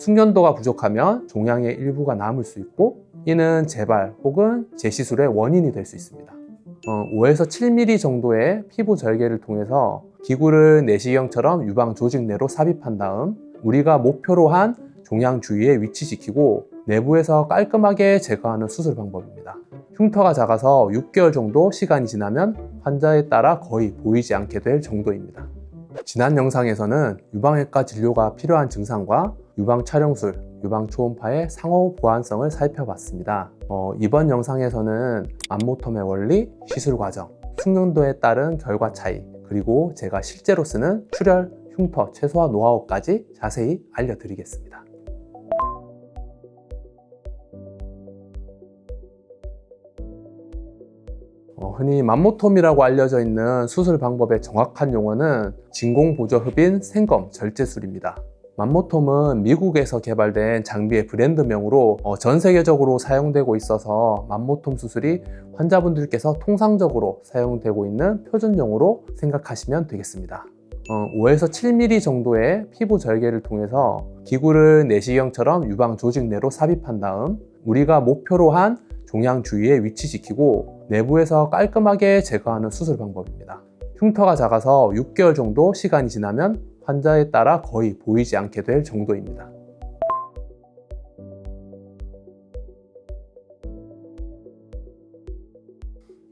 숙련도가 부족하면 종양의 일부가 남을 수 있고, 이는 재발 혹은 재시술의 원인이 될 수 있습니다. 5에서 7mm 정도의 피부 절개를 통해서 기구를 내시경처럼 유방 조직 내로 삽입한 다음 우리가 목표로 한 종양 주위에 위치시키고 내부에서 깔끔하게 제거하는 수술 방법입니다. 흉터가 작아서 6개월 정도 시간이 지나면 환자에 따라 거의 보이지 않게 될 정도입니다. 지난 영상에서는 유방외과 진료가 필요한 증상과 유방 촬영술, 유방 초음파의 상호 보완성을 살펴봤습니다. 이번 영상에서는 맘모톰의 원리, 시술 과정, 숙련도에 따른 결과 차이, 그리고 제가 실제로 쓰는 출혈, 흉터 최소화 노하우까지 자세히 알려드리겠습니다. 흔히 맘모톰이라고 알려져 있는 수술 방법의 정확한 용어는 진공보조흡인 생검 절제술입니다. 맘모톰은 미국에서 개발된 장비의 브랜드명으로 전 세계적으로 사용되고 있어서 맘모톰 수술이 환자분들께서 통상적으로 사용되고 있는 표준용어로 생각하시면 되겠습니다. 5에서 7mm 정도의 피부 절개를 통해서 기구를 내시경처럼 유방 조직 내로 삽입한 다음 우리가 목표로 한 종양 주위에 위치시키고 내부에서 깔끔하게 제거하는 수술 방법입니다. 흉터가 작아서 6개월 정도 시간이 지나면 환자에 따라 거의 보이지 않게 될 정도입니다.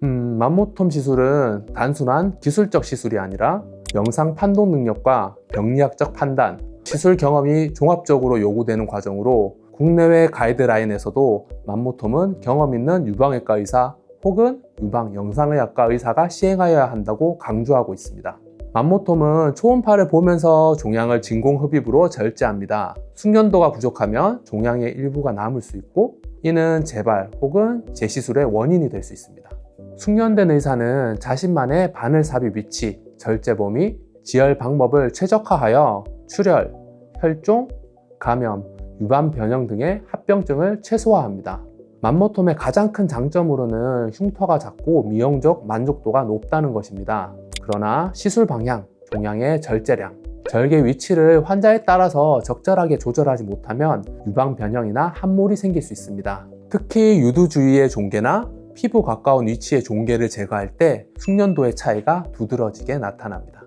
맘모톰 시술은 단순한 기술적 시술이 아니라 영상 판독 능력과 병리학적 판단, 시술 경험이 종합적으로 요구되는 과정으로 국내외 가이드라인에서도 맘모톰은 경험 있는 유방외과 의사 혹은 유방 영상의학과 의사가 시행하여야 한다고 강조하고 있습니다. 맘모톰은 초음파를 보면서 종양을 진공흡입으로 절제합니다. 숙련도가 부족하면 종양의 일부가 남을 수 있고, 이는 재발 혹은 재시술의 원인이 될 수 있습니다. 숙련된 의사는 자신만의 바늘 삽입 위치, 절제 범위, 지혈 방법을 최적화하여 출혈, 혈종, 감염, 유방 변형 등의 합병증을 최소화합니다. 맘모톰의 가장 큰 장점으로는 흉터가 작고 미용적 만족도가 높다는 것입니다. 그러나 시술 방향, 종양의 절제량, 절개 위치를 환자에 따라서 적절하게 조절하지 못하면 유방 변형이나 함몰이 생길 수 있습니다. 특히 유두 주위의 종괴나 피부 가까운 위치의 종괴를 제거할 때 숙련도의 차이가 두드러지게 나타납니다.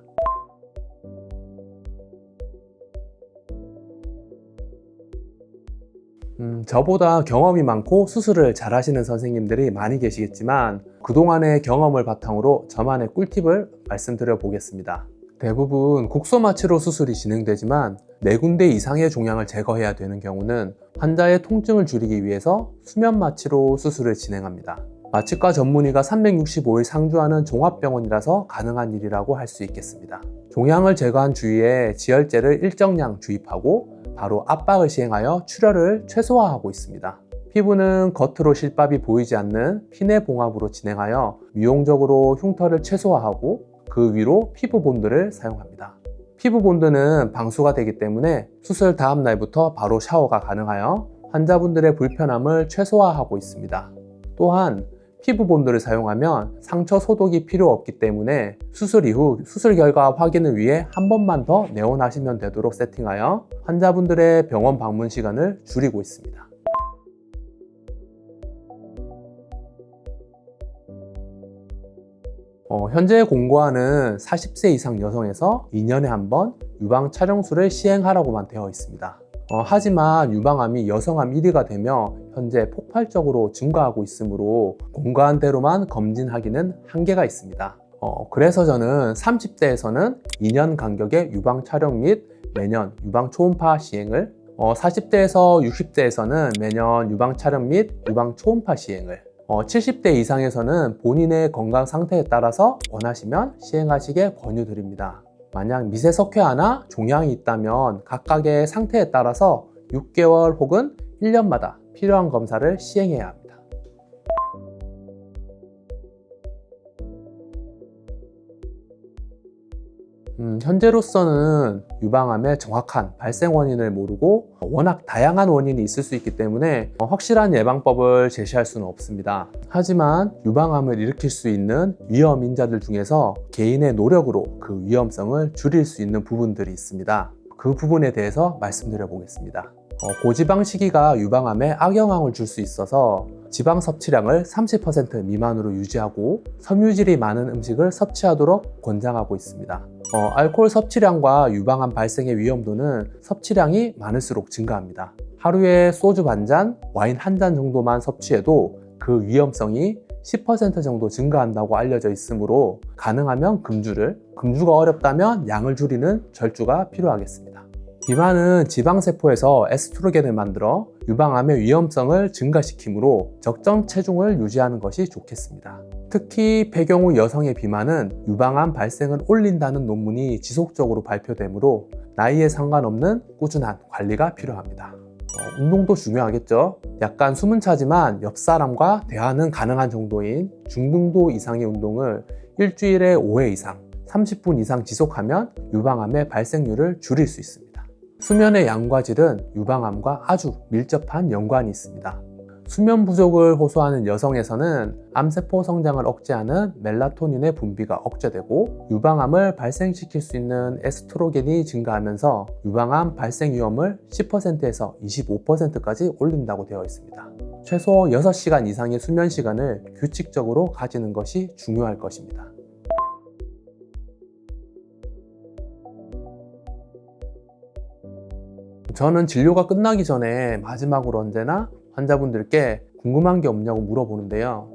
저보다 경험이 많고 수술을 잘 하시는 선생님들이 많이 계시겠지만 그동안의 경험을 바탕으로 저만의 꿀팁을 말씀드려 보겠습니다. 대부분 국소마취로 수술이 진행되지만 4군데 이상의 종양을 제거해야 되는 경우는 환자의 통증을 줄이기 위해서 수면마취로 수술을 진행합니다. 마취과 전문의가 365일 상주하는 종합병원이라서 가능한 일이라고 할 수 있겠습니다. 종양을 제거한 주위에 지혈제를 일정량 주입하고 바로 압박을 시행하여 출혈을 최소화하고 있습니다. 피부는 겉으로 실밥이 보이지 않는 피내 봉합으로 진행하여 미용적으로 흉터를 최소화하고 그 위로 피부 본드를 사용합니다. 피부 본드는 방수가 되기 때문에 수술 다음 날부터 바로 샤워가 가능하여 환자분들의 불편함을 최소화하고 있습니다. 또한 피부 본드를 사용하면 상처 소독이 필요 없기 때문에 수술 이후 수술 결과 확인을 위해 한 번만 더 내원하시면 되도록 세팅하여 환자분들의 병원 방문 시간을 줄이고 있습니다. 현재 공고안은 40세 이상 여성에서 2년에 한 번 유방 촬영술을 시행하라고만 되어 있습니다. 하지만 유방암이 여성암 1위가 되며 현재 폭발적으로 증가하고 있으므로 공고한 대로만 검진하기는 한계가 있습니다. 그래서 저는 30대에서는 2년 간격의 유방 촬영 및 매년 유방 초음파 시행을, 40대에서 60대에서는 매년 유방 촬영 및 유방 초음파 시행을, 70대 이상에서는 본인의 건강 상태에 따라서 원하시면 시행하시길 권유드립니다. 만약 미세석회화나 종양이 있다면 각각의 상태에 따라서 6개월 혹은 1년마다 필요한 검사를 시행해야 합니다. 현재로서는 유방암의 정확한 발생 원인을 모르고 워낙 다양한 원인이 있을 수 있기 때문에 확실한 예방법을 제시할 수는 없습니다. 하지만 유방암을 일으킬 수 있는 위험 인자들 중에서 개인의 노력으로 그 위험성을 줄일 수 있는 부분들이 있습니다. 그 부분에 대해서 말씀드려 보겠습니다. 고지방식이가 유방암에 악영향을 줄 수 있어서 지방 섭취량을 30% 미만으로 유지하고 섬유질이 많은 음식을 섭취하도록 권장하고 있습니다. 알코올 섭취량과 유방암 발생의 위험도는 섭취량이 많을수록 증가합니다. 하루에 소주 반잔, 와인 한 잔 정도만 섭취해도 그 위험성이 10% 정도 증가한다고 알려져 있으므로 가능하면 금주가 어렵다면 양을 줄이는 절주가 필요하겠습니다. 비만은 지방세포에서 에스트로겐을 만들어 유방암의 위험성을 증가시키므로 적정 체중을 유지하는 것이 좋겠습니다. 특히 폐경 후 여성의 비만은 유방암 발생을 올린다는 논문이 지속적으로 발표되므로 나이에 상관없는 꾸준한 관리가 필요합니다. 운동도 중요하겠죠. 약간 숨은 차지만 옆 사람과 대화는 가능한 정도인 중등도 이상의 운동을 일주일에 5회 이상 30분 이상 지속하면 유방암의 발생률을 줄일 수 있습니다. 수면의 양과 질은 유방암과 아주 밀접한 연관이 있습니다. 수면 부족을 호소하는 여성에서는 암세포 성장을 억제하는 멜라토닌의 분비가 억제되고 유방암을 발생시킬 수 있는 에스트로겐이 증가하면서 유방암 발생 위험을 10%에서 25%까지 올린다고 되어 있습니다. 최소 6시간 이상의 수면 시간을 규칙적으로 가지는 것이 중요할 것입니다. 저는 진료가 끝나기 전에 마지막으로 언제나 환자분들께 궁금한 게 없냐고 물어보는데요.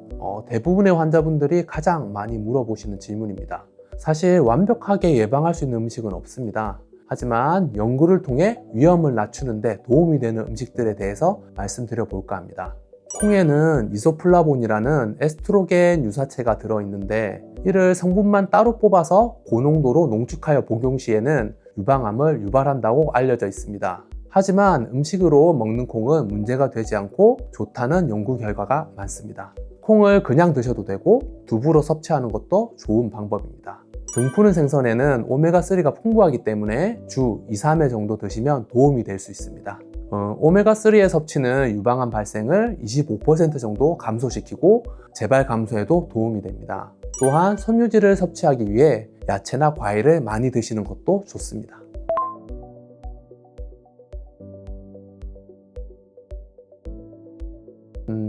대부분의 환자분들이 가장 많이 물어보시는 질문입니다. 사실 완벽하게 예방할 수 있는 음식은 없습니다. 하지만 연구를 통해 위험을 낮추는 데 도움이 되는 음식들에 대해서 말씀드려 볼까 합니다. 콩에는 이소플라본이라는 에스트로겐 유사체가 들어있는데 이를 성분만 따로 뽑아서 고농도로 농축하여 복용 시에는 유방암을 유발한다고 알려져 있습니다. 하지만 음식으로 먹는 콩은 문제가 되지 않고 좋다는 연구 결과가 많습니다. 콩을 그냥 드셔도 되고 두부로 섭취하는 것도 좋은 방법입니다. 등푸른 생선에는 오메가3가 풍부하기 때문에 주 2-3회 정도 드시면 도움이 될 수 있습니다. 오메가3의 섭취는 유방암 발생을 25% 정도 감소시키고 재발 감소에도 도움이 됩니다. 또한 섬유질을 섭취하기 위해 야채나 과일을 많이 드시는 것도 좋습니다.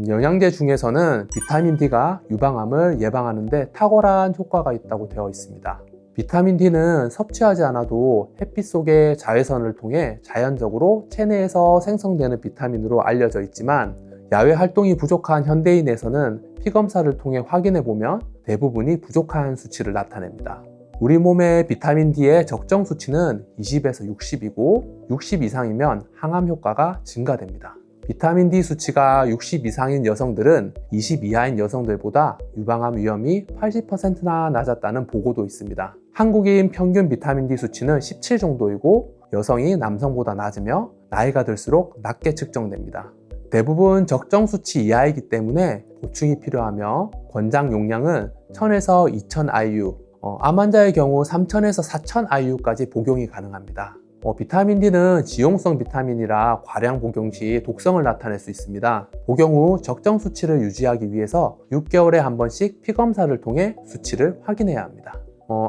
영양제 중에서는 비타민 D가 유방암을 예방하는 데 탁월한 효과가 있다고 되어 있습니다. 비타민 D는 섭취하지 않아도 햇빛 속의 자외선을 통해 자연적으로 체내에서 생성되는 비타민으로 알려져 있지만 야외 활동이 부족한 현대인에서는 피검사를 통해 확인해 보면 대부분이 부족한 수치를 나타냅니다. 우리 몸의 비타민 D의 적정 수치는 20에서 60이고 60 이상이면 항암 효과가 증가됩니다. 비타민 D 수치가 60 이상인 여성들은 20 이하인 여성들보다 유방암 위험이 80%나 낮았다는 보고도 있습니다. 한국인 평균 비타민 D 수치는 17 정도이고 여성이 남성보다 낮으며 나이가 들수록 낮게 측정됩니다. 대부분 적정 수치 이하이기 때문에 보충이 필요하며 권장 용량은 1000에서 2000 IU, 암 환자의 경우 3000에서 4000 IU까지 복용이 가능합니다. 비타민 D는 지용성 비타민이라 과량 복용 시 독성을 나타낼 수 있습니다. 복용 후 적정 수치를 유지하기 위해서 6개월에 한 번씩 피검사를 통해 수치를 확인해야 합니다.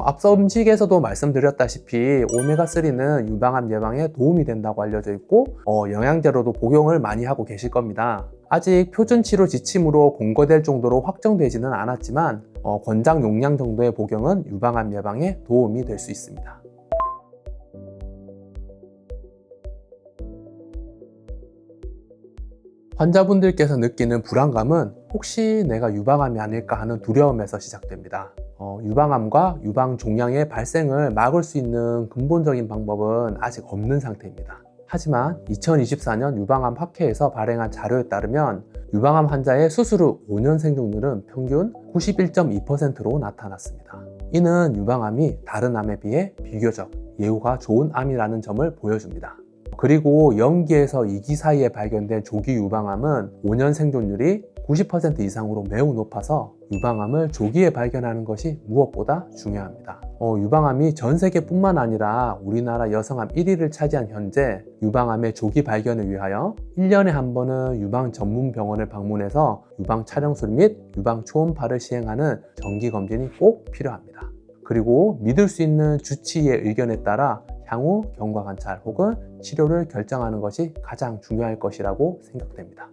앞서 음식에서도 말씀드렸다시피 오메가3는 유방암 예방에 도움이 된다고 알려져 있고 영양제로도 복용을 많이 하고 계실 겁니다. 아직 표준치료 지침으로 공고될 정도로 확정되지는 않았지만 권장 용량 정도의 복용은 유방암 예방에 도움이 될 수 있습니다. 환자분들께서 느끼는 불안감은 혹시 내가 유방암이 아닐까 하는 두려움에서 시작됩니다. 유방암과 유방 종양의 발생을 막을 수 있는 근본적인 방법은 아직 없는 상태입니다. 하지만 2024년 유방암 학회에서 발행한 자료에 따르면 유방암 환자의 수술 후 5년 생존율은 평균 91.2%로 나타났습니다. 이는 유방암이 다른 암에 비해 비교적 예후가 좋은 암이라는 점을 보여줍니다. 그리고 0기에서 2기 사이에 발견된 조기 유방암은 5년 생존율이 90% 이상으로 매우 높아서 유방암을 조기에 발견하는 것이 무엇보다 중요합니다. 유방암이 전 세계뿐만 아니라 우리나라 여성암 1위를 차지한 현재 유방암의 조기 발견을 위하여 1년에 한 번은 유방 전문 병원을 방문해서 유방 촬영술 및 유방 초음파를 시행하는 정기 검진이 꼭 필요합니다. 그리고 믿을 수 있는 주치의의 의견에 따라 향후 경과 관찰 혹은 치료를 결정하는 것이 가장 중요할 것이라고 생각됩니다.